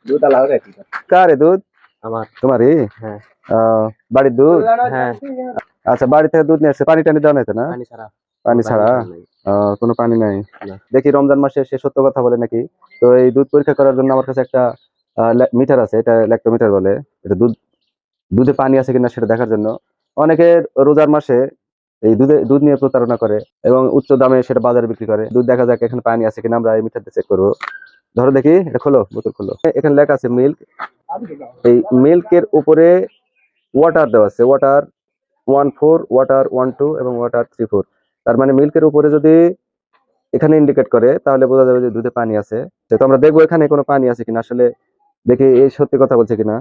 দুধ আলাদা খাইছি। কারে দুধ? আমার। তোমারই? হ্যাঁ। বাড়ির দুধ? হ্যাঁ। আচ্ছা, বাড়ি থেকে দুধ নিয়ে আসছে, পানি টানি দেওয়া হয়তো না? পানি ছাড়া। পানি ছাড়া? কোনো পানি নাই। দেখি রমজান মাসে সে সত্য কথা বলে নাকি। তো এই দুধ পরীক্ষা করার জন্য আমার কাছে একটা মিটার আছে, এটা ল্যাক্টোমিটার বলে। এটা দুধে পানি আছে কিনা সেটা দেখার জন্য। অনেকে রোজার মাসে এই দুধ নিয়ে প্রতারণা করে এবং উচ্চ দামে সেটা বাজারে বিক্রি করে। দুধ দেখা যাক এখানে পানি আছে কিনা, আমরা এই মিটার দিয়ে চেক করবো। ধরো দেখি, এটা খোলো, বোতল খোলো। এখানে লেখা আছে মিল্ক। এই মিল্কের উপরে ওয়াটার দেওয়া আছে, ওয়াটার 1.4, ওয়াটার 1.2 এবং ওয়াটার 3.4। তার মানে মিল্কের উপরে যদি এখানে ইন্ডিকেট করে তাহলে বোঝা যাবে যে দুধে পানি আছে। তো আমরা দেখবো এখানে কোনো পানি আছে কিনা, আসলে দেখি এই সত্যি কথা বলছে কিনা।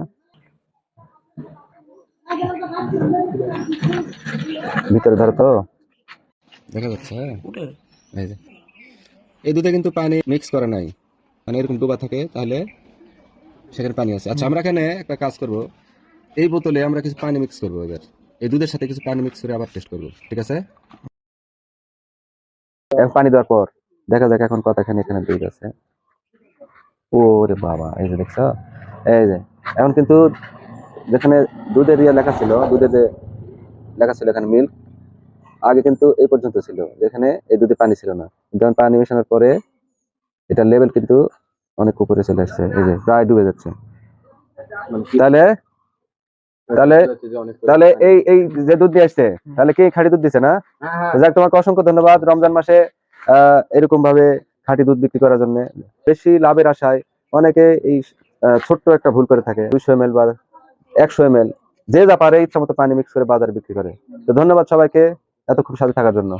ভিতরে ধরো তো, দেখা যাচ্ছে। এই দুধে কিন্তু পানি মিক্স করা নাই, মানে এরকম ডোবা থাকে, তাহলে সেখানে পানি আছে। আচ্ছা, আমরা এখানে একটা কাজ করব, এই বোতলে আমরা কিছু পানি মিক্স করবো এবার, এই দুধের সাথে কিছু পানি মিক্স করে আবার টেস্ট করবো, ঠিক আছে? পানি দেওয়ার পর দেখা যাক এখন কতখানি এখানে দুধ আছে। ওরে বাবা, এই যে দেখছো, এই যে এখন কিন্তু যেখানে দুধের লেখা ছিল, দুধে যে লেখা ছিল এখানে মিল্ক, আগে কিন্তু এই পর্যন্ত ছিল, যেখানে এই দুধে পানি ছিল না। কিন্তু পানি মেশানোর পরে এটা লেভেল কিন্তু অনেক উপরে চলে আসছে, এই যে প্রায় ডুবে যাচ্ছে। তাহলে তাহলে তাহলে এই এই যে দুধ দিয়ে আসছে, তাহলে কি খাঁটি দুধ দিছে না? যাক, তোমাকে অসংখ্য ধন্যবাদ রমজান মাসে এরকম ভাবে খাঁটি দুধ বিক্রি করার জন্য। বেশি লাভের আশায় অনেকে এই ছোট্ট একটা ভুল করে থাকে, 200 ml বা 100 ml যে যা পারে ইচ্ছা মতো পানি মিক্স করে বাজারে বিক্রি করে। তো ধন্যবাদ সবাইকে এতক্ষণ সাথে থাকার জন্য।